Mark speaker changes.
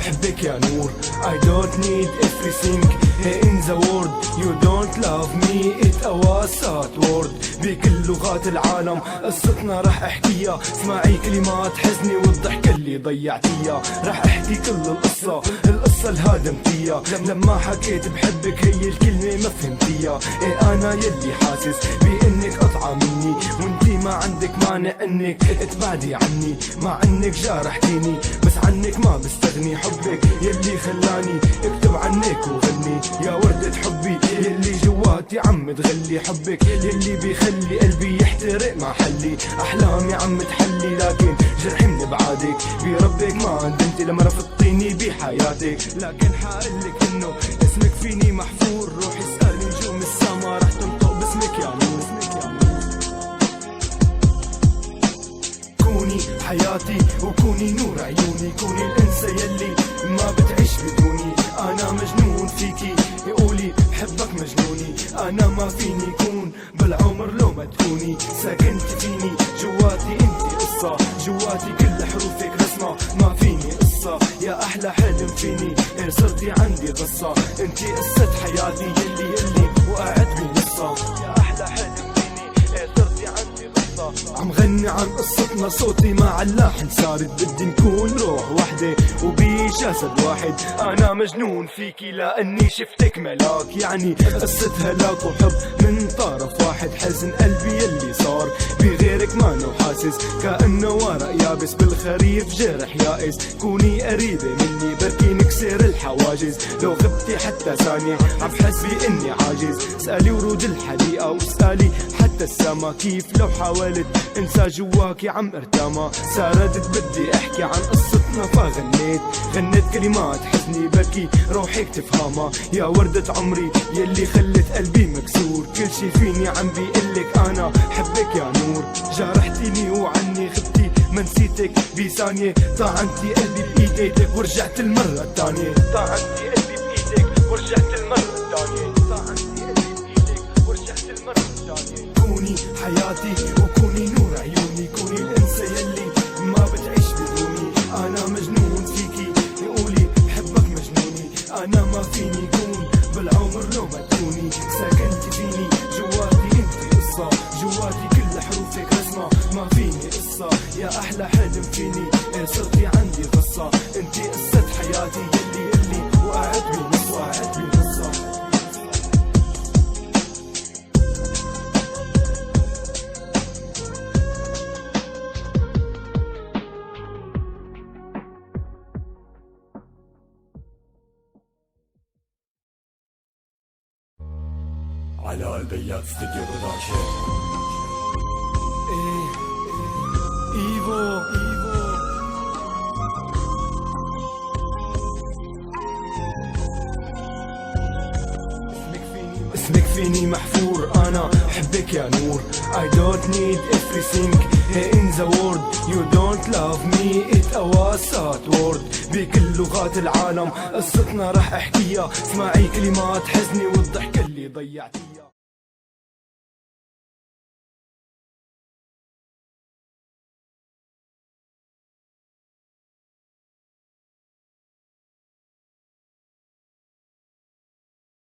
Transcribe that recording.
Speaker 1: حبك يا نور. I don't need everything in the world. You don't love me, it a was sad word. بكل لغات العالم قصتنا رح احكيها. اسمعي كلمات حزني والضحكة اللي ضيعتيها. رح احكي كل القصة الهادمتيها. لما حكيت بحبك هي الكلمة ما فهمتيها. ايه انا يلي حاسس بانك قطعة مني، وانتي ما عندك مانع انك تبعدي عني. مع انك جارحتيني بس عنك ما بستغني. حبك يلي خلاني اكتب عنك وغني. يا وردة حبي يلي جواتي عم تغلي. حبك يلي بيخلي قلبي يحترق مع حلي. احلامي عم تحلي لكن جرحي من بعادك. بربك ما ندمتي لما رفضتيني بحياتك. لكن حقلك انه اسمك فيني محفور. روحي اسألي نجوم السما رح تنطق باسمك يا نور. كوني حياتي وكوني نور عيوني. كوني الانسة يلي ما بتعيش بدوني. انا مجنون فيكي قولي بحبك مجنوني. انا ما فيني كون بالعمر لو ما تكوني. ساكنت فيني جواتي انتي قصة. جواتي كل حروفك رسمة ما فيني قصة. يا احلى حلم فيني صرتي عندي قصة. انتي قصة حياتي يلي وقعت بنصة. يا احلى حلم صرتي عندي قصة. عم غني عن قصتنا صوتي مع اللحن صارت. بدي نكون روح وحدة وبجسد واحد. انا مجنون فيكي لاني شفتك ملاك. يعني قصة هلاك وحب من طرف واحد. حزن قلبي يلي صار بغيرك ما نو حاسس. كأنه ورق يابس بالخريف جرح يائس. كوني قريبة مني بركي نكسر الحواجز. لو غبتي حتى ثانية عم بحس بإني عاجز. اسألي ورود الحديقة واسألي حتى السما كيف لو حاولت انسى جواكي عم ارتمى. ساردت بدي احكي عن قصتنا فغنيت. غنيت كلمات حزني بركي روحك تفهمها. يا وردة عمري يلي خلت قلبي مكسور. كل شي فيني عم بيقلك انا حبك يا نور. جرحتيني وعني غبتي ما نسيتك بثانية. طعنتي قلبي بايدك ورجعت المرة الثانية. طعنتي قلبي بايدك ورجعت المرة الثانية. طعنتي قلبي بايدك ورجعت المرة الثانية. كوني حياتي وكوني نور عيوني. كوني الانسة يلي ما بتعيش بدوني. انا مجنون فيكي قولي بحبك مجنوني. انا ما فيني كون بالعمر لو ما تكوني. ساكنتي فيني جواتي انتي قصة. جواتي كل حروفك رسمة ما فيني قصة. يا احلى حلم فيني صرتي عندي قصة. انتي قصة حياتي يلي وقعت بنصة. وقعت بنصة.
Speaker 2: على البيات استديو برودكشن.
Speaker 1: ايفو اسمك فيني محفور. انا حبك يا نور. I don't need everything in the world. You don't love me, it a was sad word. بكل لغات العالم قصتنا رح احكيها. اسمعي كلمات حزني والضحكة اللي ضيعتيها.